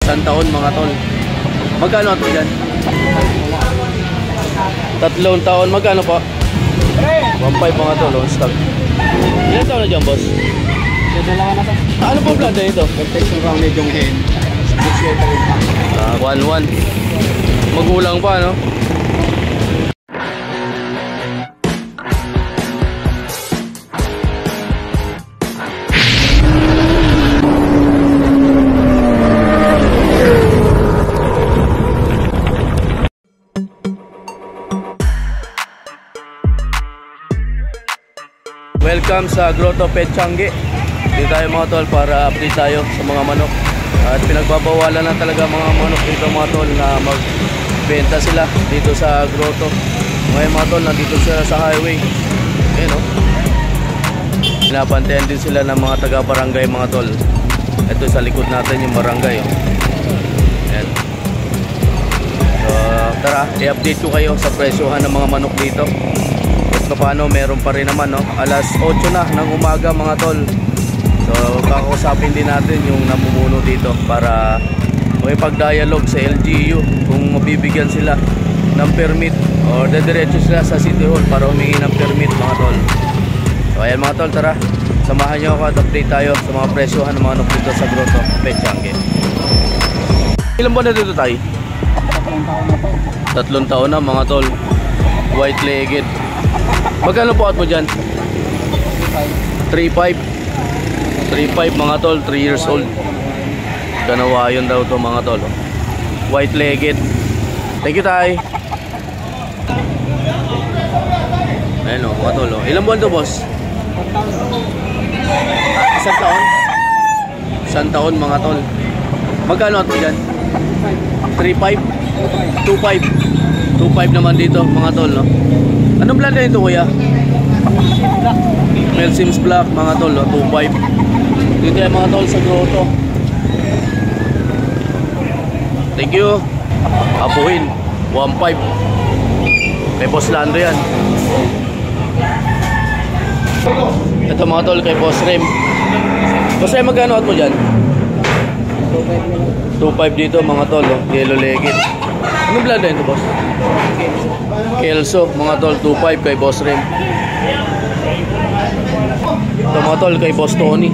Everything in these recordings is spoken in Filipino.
Isang taon mga tol. Magkano ito dyan? 3 taon. Magkano po? 1.5 mga tol. Stock. Ilan taon na dyan, boss? Dalawa na to. Ano po plan na ito? Protection round yung hen. 1-1. Magulang pa, no? Welcome sa Grotto Pet Changi. Dito tayo mga tol para update tayo sa mga manok. At pinagbabawalan na talaga mga manok dito mga tol na magbenta sila dito sa grotto. Ngayon mga tol, nandito sila sa highway. Ayan o. Pinapantayan din sila ng mga taga-barangay mga tol. Ito sa likod natin yung barangay o. Ayan. So tara, i-update ko kayo sa presyohan ng mga manok dito. Paano meron pa rin naman, no? Alas 8 na ng umaga mga tol. So kakausapin din natin yung namumuno dito para makipag-dialogue sa LGU kung mabibigyan sila ng permit o dediretso sila sa City Hall para humingi ng permit mga tol. So ayan mga tol, tara samahan nyo ako at update tayo sa mga presyohan ng mga manok dito sa Grotto Pet Changi. Ilan buwan na dito tayo? 3 taon na mga tol. White legged. Magkano po at mo dyan? 3.5 mga tol, 3 years old. Kanawayon daw to mga tol. White legged. Thank you tay. Ayan o mga tol. Ilang buwan to boss? Isang taon? Isang taon mga tol. Magkano at mo dyan? 3.5? 2.5 naman dito mga tol, no? Anong brand na ito kuya? Melsims Black mga tol, no? 2.5. Dito yung mga tol sa grotto. Thank you. Apuhin 1.5. Kay Boss Lando yan. Ito mga tol kay Boss Rem. Boss Rem, magkano at mo dyan? 2.5 dito mga tol, no? Yellow legged. Anong brand na ito boss? Kelso mga tol, 2.5 kay Boss Rem. Ito mga tol kay Boss Tony.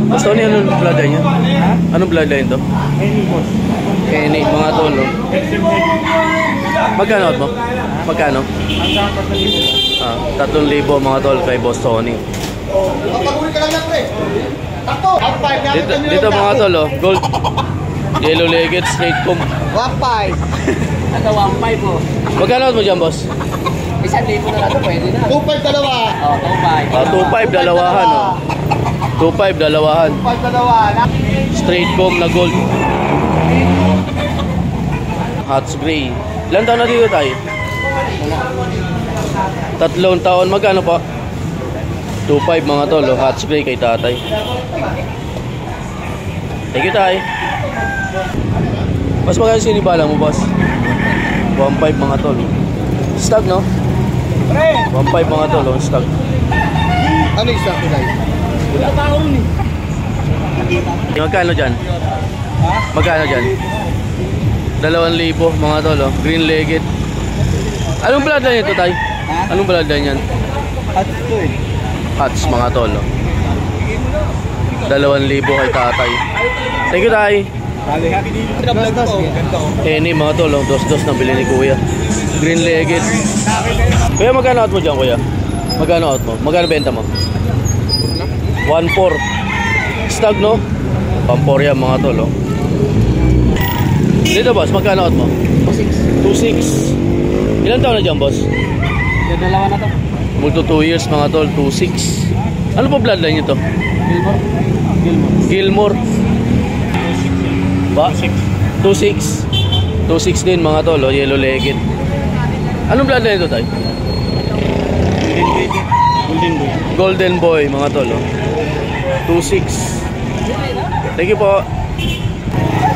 Boss Tony, anong bloodline niya? Anong bloodline ito? Kenny mga tol, no? Magkano mo? Magkano? 3,000 mga tol kay Boss Tony. Dito mga tol, oh, gold yellow legged straight comb 1.5. Ito 1.5 po. Magkano mo dyan boss? 1,000 na lang ito, pwede na. 2.5 dalawa. 2.5 dalawahan, oh. 2.5 dalawahan. 2.5 dalawa. Straight comb na gold. Hats gray. Ilan taon na dito tayo? 3 taon. Magkano pa? 2.5 mga tol, oh. Hats gray kay tatay. Thank you tay. Mas magkano sinibala mo boss? 1.5 mga tol. Stag no? 1.5 mga tol, oh. Stag. Ano yung stag today? Wala pa ako rin eh. Magkano dyan? Magkano dyan? 2,000 mga tol, oh. Green legged. Anong bloodline ito tay? Anong bloodline yan? Hats to eh. Hats mga tol, oh. 2,000 kay tatay. Thank you tay. Any mga tol, oh. Dos-dos na bili ni kuya. Green legged. Kuya, magkano out mo dyan kuya? Magkano out mo? Magkano benta mo? 1.4. Stag no? 1.4 yan mga tol, oh. Dito boss, magkano out mo? 2.6. Ilan taon na dyan boss? Dalawa na to. Multo 2 years mga tol, 2.6. Ano po bloodline nyo to? Gilmore. Ba? 2.6. 2.6 din mga tol, oh. Yellow legged. Anong bloodline ito tayo? Golden boy mga tol, oh. 2.6. Thank you po.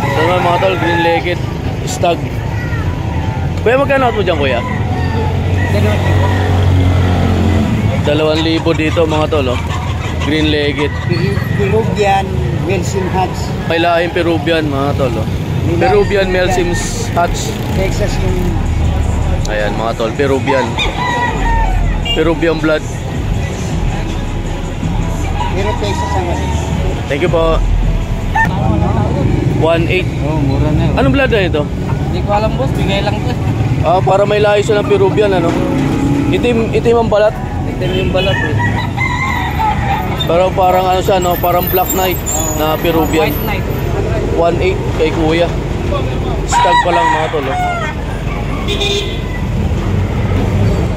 Ito naman mga tol, green legged stag. Kuya, magkano mo dyan kuya? 2,000 dito mga tol, oh. Green legged. Bilog yan. Wilson Hatch. May lahing Peruvian mga tol. Oh. Peruvian Melsims Hatch. Texas yung... Ayan mga tol, Peruvian. Peruvian blood. Pero Texas ang... Thank you po. 1.8. Oh, mura na. Anong blood na ito? Hindi ko alam boss, bigay lang to. Ah, para may lahi siya ng Peruvian ano. Itim ang balat. Itim yung balat eh. Pero parang ano siya no, parang Black Knight na Peruvian. White Knight. 1.8 kay kuya. Stag pa lang mga tol. Oh.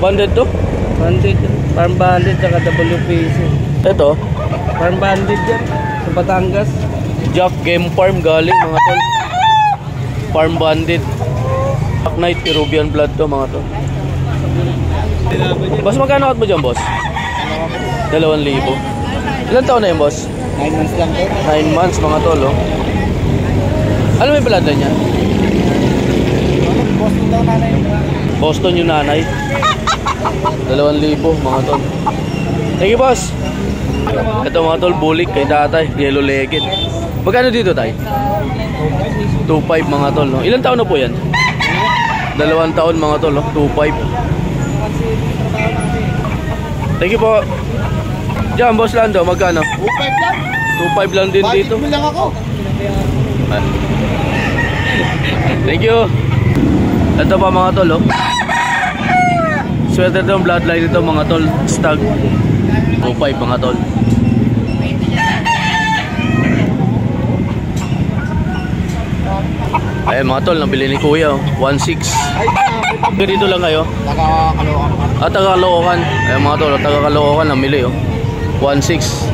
Banded to? Bandit. Farm bandit tsaka WPC. Ito, Farm bandit yan. Sa Batangas. Jack Game Farm galing mga tol. Farm bandit. Black Knight Peruvian blood to mga tol. Boss, magkano kat mo dyan boss? 2,000. Ilan taon na yun boss? 9 months lang to. 9 months mga tol oh. Ano may blood na niya? Boston daw nanay. Boston yung nanay. 2,000 mga tol. Thank you boss. Ito mga tol, bulik kay tatay, yellow legged. Magkano dito tay? 2.5 mga tol no? Ilan taon na po yan? 2 taon mga tol no? 2.5. Thank you po. Diyan boss Lando, magkano? 2.5 lang. 2.5 lang din dito. Bakit mo lang ako? Thank you. Ito pa mga tol oh. Sweater ng bloodline ito mga tol. Stag 2.5 mga tol. Ayan mga tol, nabili ni kuya oh. 1.6. Dito lang kayo. Taga-Caloocan. Taga-Caloocan. Ayan mga tol, taga-Caloocan namili oh. 1.6.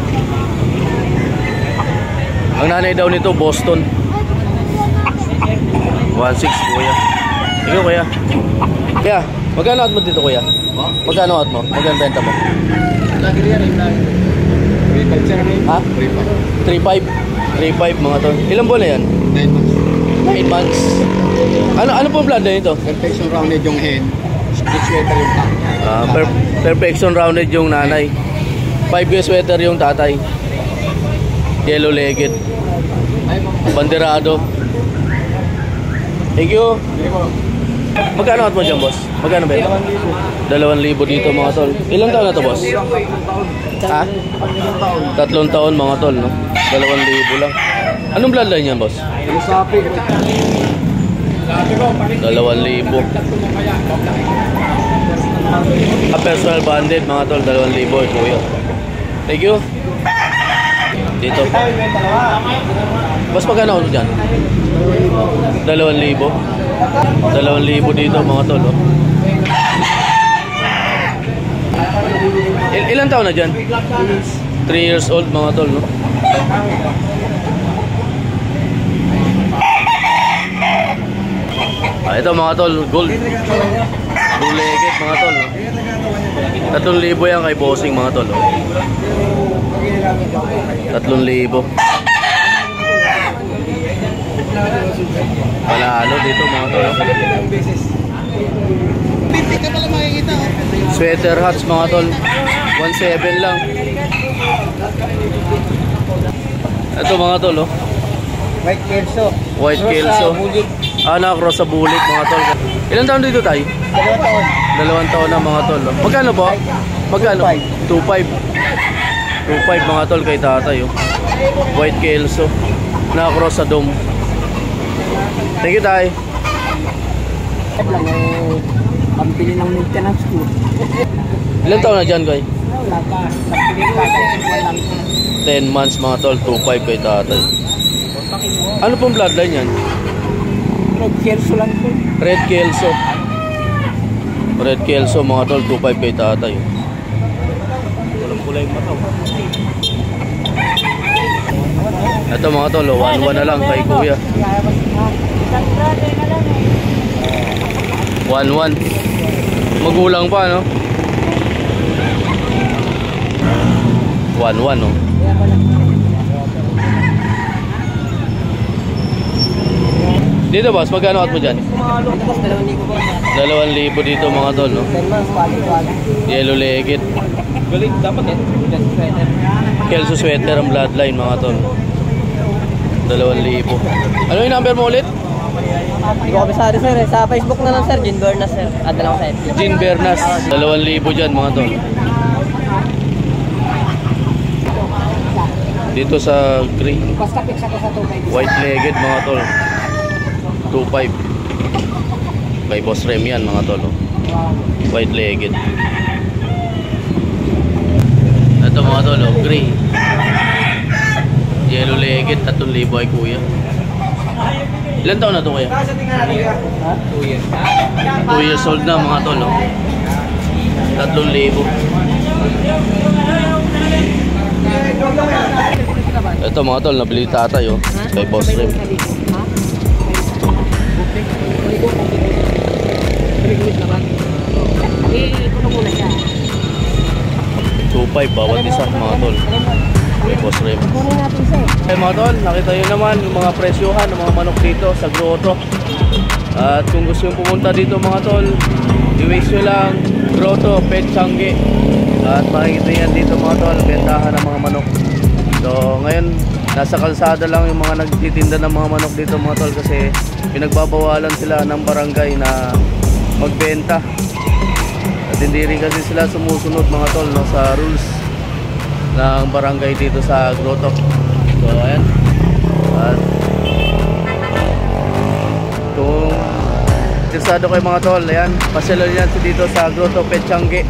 Ang nanay daw nito Boston. 1.6 kuya. Ikaw kuya. Kuya, magkano at mo dito kuya? Magkano at mo? Magkano benta mo? Lagi yan. 3.5 sir. Ha? 3.5. 3.5 mga tol. Ilang buwan na yan? 9 months. 9 months. Ano pong blood na ito? Perfection rounded yung head. Split sweater yung pack. Perfection rounded yung nanay. 5-year sweater yung tatay. Yellow legged. Banderado. Thank you. Magkano at mo dyan boss? Magkano ba ito? 2,000 dito mga tol. Ilang taon na to boss? Ha? 3 taon mga tol no? 2,000 lang. Anong bloodline yan boss? 2,000. Personal banded mga tol, 2,000 kuya. Thank you. Dito. Boss, magkano ako dyan? 2,000. 2,000 dito mga tol. Oh. Ilan taon na dyan? 3 years old mga tol. No? Ito mga tol, gold. Blue legged mga tol. No? 3,000 yan kay bossing mga tol. 3,000. Panalo dito mga tol. Pinti ka pala makikita. Sweater hats mga tol. 1.7 lang. Ito mga tol oh. White Kelso. White Kelso. Cross sa bulik mga tol. Ilan taon dito tayo? 2 taon. 2 taon na mga tol. Oh. Magkano po? Magkano? 2.5. 2.5 mga tol kay tatay oh. White Kelso. Cross sa dome. Thank you tay. Pampili ng maintenance ko. Ilan taon na dyan kay? Wala pa. Pampili pa tayo 10 months mga tol. 2.5 kay tatay. Ano pong bloodline yan? Red Kelso lang po. Red Kelso. Red Kelso mga tol. 2.5 kay tatay. Walang kulay mataw. Ito mga tol. 1.1 na lang kay kuya. 1.1. Magulang pa no? 1.1 no? Dito boss, magkano at mo dyan? 2,000 dito mga tol no? Yellow legged. Galing dapat yan. Kelso sweater ang bloodline mga tol. 2,000. Ano yung number mo ulit? Hindi ko kabisado sir eh. Sa Facebook na lang sir, Jean Bernas sir. Add na lang sa FB. Jean Bernas. 2,000 dyan mga tol. Dito sa gray. White legged mga tol. 2,500. Kay Boss Rem yan mga tol. Oh. White legged. Ito mga tol, oh, gray. Yellow legged, 3,000 ay kuya. Ilan taon na to kuya? 2 years. 2 years old na mga tol, oh. 3,000. Ito mga tol, nabili tatay, oh. Kay Boss Rem. 2,500 bawat isa mga tol. Kay Boss Rem. Okay mga tol, nakita nyo naman yung mga presyohan ng mga manok dito sa Grotto. At kung gusto nyo pumunta dito mga tol, i-waste nyo lang Grotto, Pet Changi. At makikita yan dito mga tol, bentahan ng mga manok. So ngayon, nasa kalsada lang yung mga nagtitinda ng mga manok dito mga tol, kasi pinagbabawalan sila ng barangay na magbenta. At hindi rin kasi sila sumusunod mga tol, no, sa rules ng barangay dito sa Grotto. So ayan. At kung interesado kayo mga tol, ayan, pasyalan yan dito sa Grotto, Pet Changi.